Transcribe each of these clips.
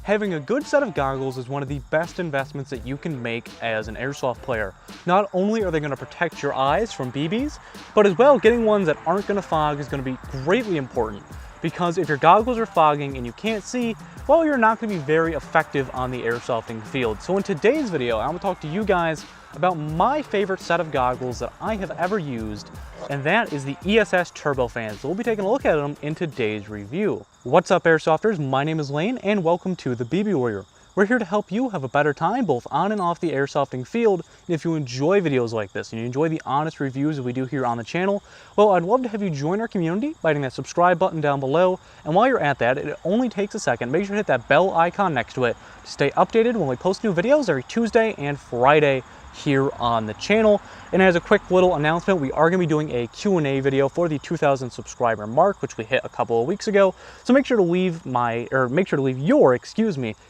Having a good set of goggles is one of the best investments that you can make as an airsoft player. Not only are they going to protect your eyes from BBs, but as well, getting ones that aren't going to fog is going to be greatly important. Because if your goggles are fogging and you can't see, well, you're not going to be very effective on the airsofting field. So in today's video, I'm going to talk to you guys about my favorite set of goggles that I have ever used, and that is the ESS TurboFan. So we'll be taking a look at them in today's review. What's up, airsofters? My name is Lane, and welcome to the BB Warrior. We're here to help you have a better time both on and off the airsofting field. And if you enjoy videos like this and you enjoy the honest reviews that we do here on the channel, well, I'd love to have you join our community by hitting that subscribe button down below. And while you're at that, it only takes a second. Make sure to hit that bell icon next to it to stay updated when we post new videos every Tuesday and Friday here on the channel. And as a quick little announcement, we are going to be doing a Q&A video for the 2,000 subscriber mark, which we hit a couple of weeks ago. So make sure to leave your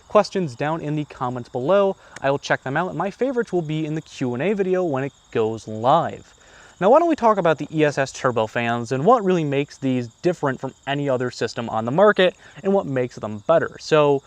questions down in the comments below. I will check them out, and my favorites will be in the Q&A video when it goes live. Now, why don't we talk about the ESS TurboFans and what really makes these different from any other system on the market and what makes them better. So,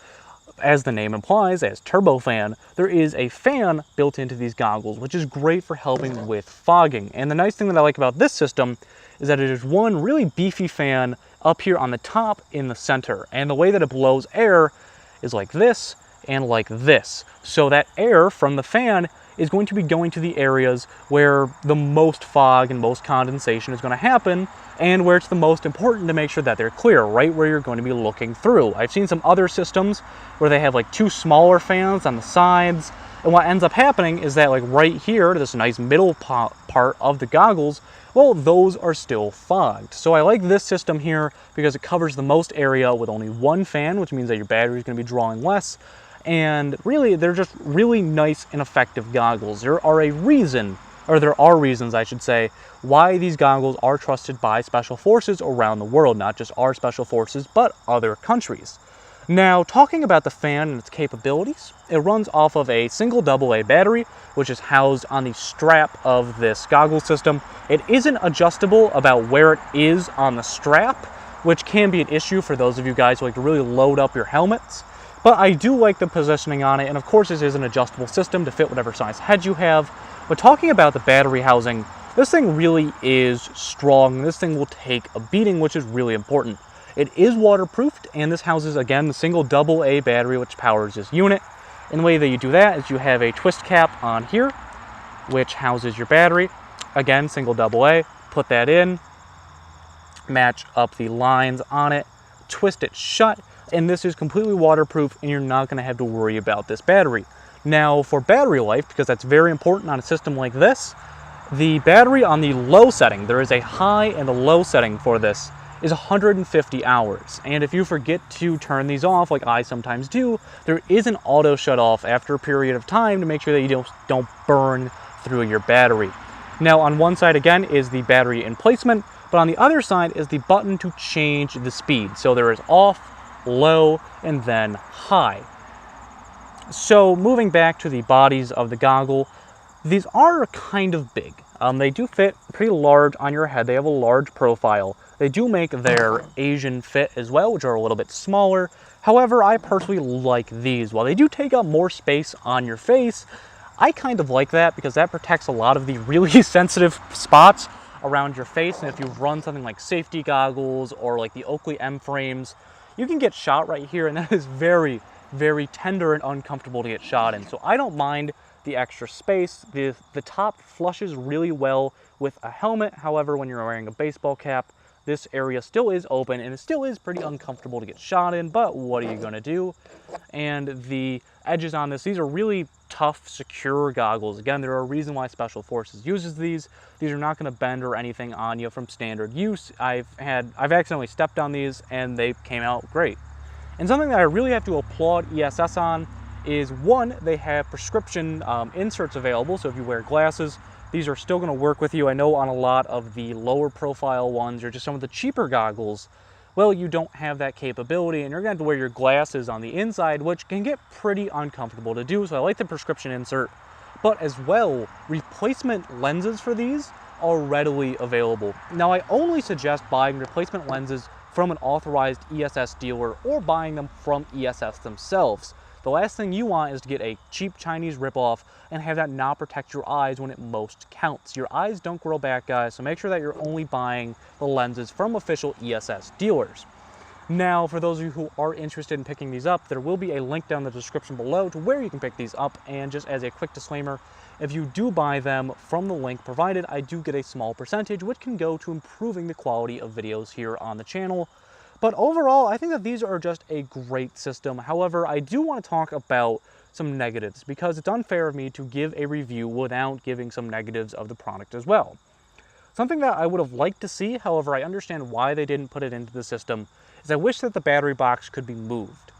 as the name implies, as TurboFan, there is a fan built into these goggles, which is great for helping with fogging. And the nice thing that I like about this system is that it is one really beefy fan up here on the top in the center. And the way that it blows air is like this and like this. So that air from the fan is going to be going to the areas where the most fog and most condensation is going to happen, and where it's the most important to make sure that they're clear, right where you're going to be looking through. I've seen some other systems where they have like two smaller fans on the sides, and what ends up happening is that like right here, this nice middle part of the goggles, well, those are still fogged. So I like this system here because it covers the most area with only one fan, which means that your battery is going to be drawing less. And really, they're just really nice and effective goggles. There are reasons, I should say, why these goggles are trusted by special forces around the world, not just our special forces, but other countries. Now, talking about the fan and its capabilities, it runs off of a single AA battery, which is housed on the strap of this goggle system. It isn't adjustable about where it is on the strap, which can be an issue for those of you guys who like to really load up your helmets. But I do like the positioning on it, and of course this is an adjustable system to fit whatever size head you have. But talking about the battery housing, this thing really is strong. This thing will take a beating, which is really important. It is waterproofed, and this houses, again, the single AA battery which powers this unit. And the way that you do that is you have a twist cap on here, which houses your battery. Again, single AA, put that in, match up the lines on it, twist it shut, and this is completely waterproof, and you're not going to have to worry about this battery. Now, for battery life, because that's very important on a system like this, the battery on the low setting, there is a high and a low setting for this, is 150 hours. And if you forget to turn these off, like I sometimes do, there is an auto shut off after a period of time to make sure that you don't burn through your battery. Now, on one side, again, is the battery emplacement, but on the other side is the button to change the speed. So there is off, low, and then high. So moving back to the bodies of the goggle, these are kind of big. They do fit pretty large on your head. They have a large profile. They do make their Asian fit as well, which are a little bit smaller. However, I personally like these. While they do take up more space on your face, I kind of like that because that protects a lot of the really sensitive spots around your face. And if you run something like safety goggles or like the Oakley M frames, you can get shot right here, and that is very, very tender and uncomfortable to get shot in. So I don't mind the extra space. The top flushes really well with a helmet. However, when you're wearing a baseball cap, this area still is open, and it still is pretty uncomfortable to get shot in, but what are you gonna do? And the edges on this, these are really tough, secure goggles. Again, there are a reason why Special Forces uses these. These are not gonna bend or anything on you from standard use. I've accidentally stepped on these and they came out great. And something that I really have to applaud ESS on is, one, they have prescription inserts available, so if you wear glasses, these are still going to work with you. I know on a lot of the lower profile ones or just some of the cheaper goggles, well, you don't have that capability, and you're going to have to wear your glasses on the inside, which can get pretty uncomfortable to do. So I like the prescription insert, but as well, replacement lenses for these are readily available. Now, I only suggest buying replacement lenses from an authorized ESS dealer or buying them from ESS themselves. The last thing you want is to get a cheap Chinese ripoff and have that not protect your eyes when it most counts. Your eyes don't grow back, guys, so make sure that you're only buying the lenses from official ESS dealers. Now, for those of you who are interested in picking these up, there will be a link down in the description below to where you can pick these up. And just as a quick disclaimer, if you do buy them from the link provided, I do get a small percentage, which can go to improving the quality of videos here on the channel. But overall, I think that these are just a great system. However, I do want to talk about some negatives because it's unfair of me to give a review without giving some negatives of the product as well. Something that I would have liked to see, however, I understand why they didn't put it into the system, is I wish that the battery box could be moved.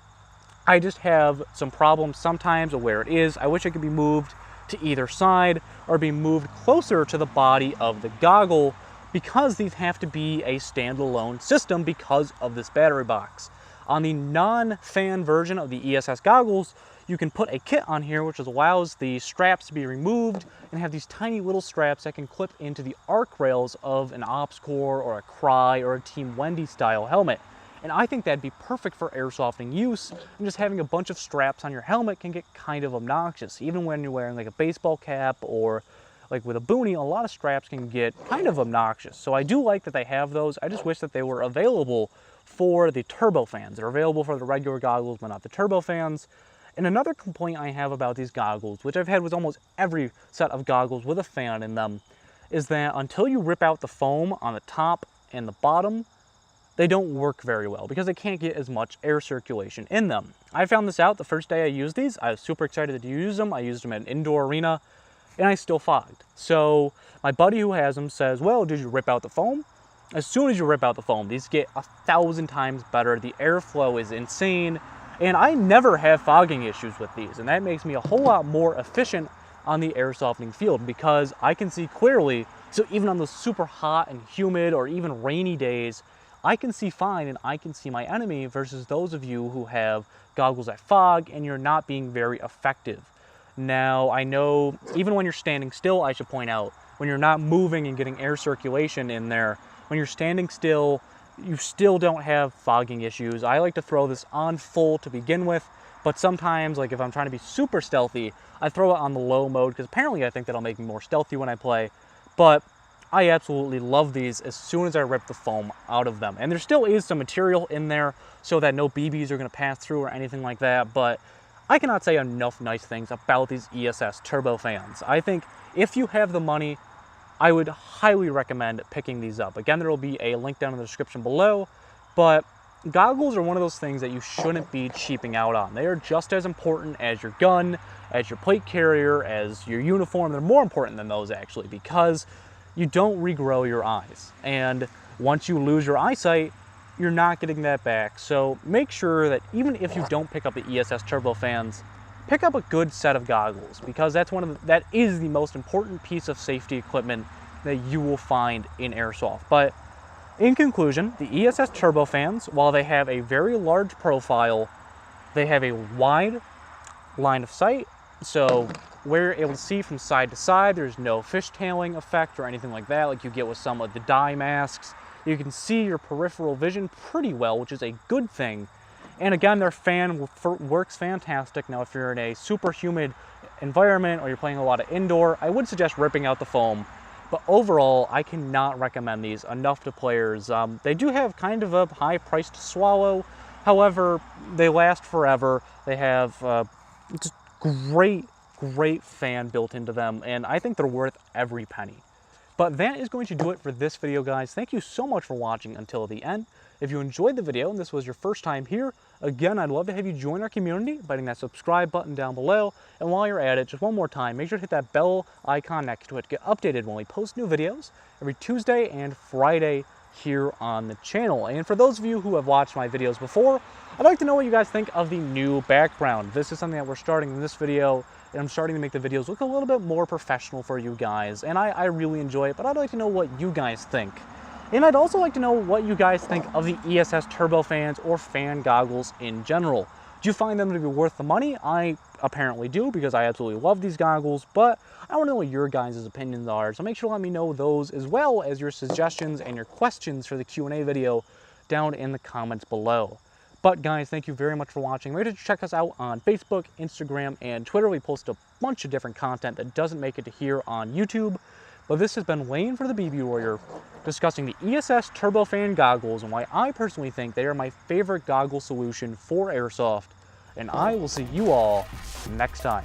I just have some problems sometimes with where it is. I wish it could be moved to either side or be moved closer to the body of the goggle, because these have to be a standalone system because of this battery box. On the non-fan version of the ESS goggles, you can put a kit on here which allows the straps to be removed and have these tiny little straps that can clip into the arc rails of an Ops Core or a Cry or a Team Wendy style helmet. And I think that'd be perfect for airsofting use, and just having a bunch of straps on your helmet can get kind of obnoxious. Even when you're wearing like a baseball cap or like with a boonie, a lot of straps can get kind of obnoxious. So I do like that they have those. I just wish that they were available for the TurboFans. They're available for the regular goggles, but not the TurboFans. And another complaint I have about these goggles, which I've had with almost every set of goggles with a fan in them, is that until you rip out the foam on the top and the bottom, they don't work very well because they can't get as much air circulation in them. I found this out the first day I used these. I was super excited to use them. I used them at an indoor arena, and I still fogged. So my buddy who has them says, well, did you rip out the foam? As soon as you rip out the foam, these get 1,000 times better. The airflow is insane, and I never have fogging issues with these, and that makes me a whole lot more efficient on the air softening field because I can see clearly. So even on the super hot and humid or even rainy days, I can see fine and I can see my enemy, versus those of you who have goggles that fog and you're not being very effective. Now, I know even when you're standing still, I should point out, when you're not moving and getting air circulation in there, when you're standing still, you still don't have fogging issues. I like to throw this on full to begin with, but sometimes, like if I'm trying to be super stealthy, I throw it on the low mode because apparently I think that'll make me more stealthy when I play. But I absolutely love these as soon as I rip the foam out of them. And there still is some material in there so that no BBs are going to pass through or anything like that, but I cannot say enough nice things about these ESS TurboFans. I think if you have the money, I would highly recommend picking these up. Again, there will be a link down in the description below, but goggles are one of those things that you shouldn't be cheaping out on. They are just as important as your gun, as your plate carrier, as your uniform. They're more important than those actually, because you don't regrow your eyes. And once you lose your eyesight, you're not getting that back. So make sure that even if you don't pick up the ESS TurboFans, pick up a good set of goggles, because that is the most important piece of safety equipment that you will find in airsoft. But in conclusion, the ESS TurboFans, while they have a very large profile, they have a wide line of sight. So we're able to see from side to side. There's no fishtailing effect or anything like that like you get with some of the dye masks. You can see your peripheral vision pretty well, which is a good thing. And again, their fan works fantastic. Now, if you're in a super humid environment or you're playing a lot of indoor, I would suggest ripping out the foam. But overall, I cannot recommend these enough to players. They do have kind of a high price to swallow. However, they last forever. They have just great fan built into them, and I think they're worth every penny. But that is going to do it for this video, guys. Thank you so much for watching until the end. If you enjoyed the video and this was your first time here, again, I'd love to have you join our community by hitting that subscribe button down below. And while you're at it, just one more time, make sure to hit that bell icon next to it to get updated when we post new videos every Tuesday and Friday here on the channel. And for those of you who have watched my videos before, I'd like to know what you guys think of the new background. This is something that we're starting in this video, and I'm starting to make the videos look a little bit more professional for you guys, and I really enjoy it, but I'd like to know what you guys think. And I'd also like to know what you guys think of the ESS TurboFans or fan goggles in general. Do you find them to be worth the money? I apparently do, because I absolutely love these goggles, but I want to know what your guys' opinions are, so make sure to let me know those, as well as your suggestions and your questions for the Q&A video down in the comments below. But guys, thank you very much for watching. Make sure to check us out on Facebook, Instagram, and Twitter. We post a bunch of different content that doesn't make it to here on YouTube. But this has been Lane for the Beefy Warrior, discussing the ESS TurboFan goggles and why I personally think they are my favorite goggle solution for airsoft. And I will see you all next time.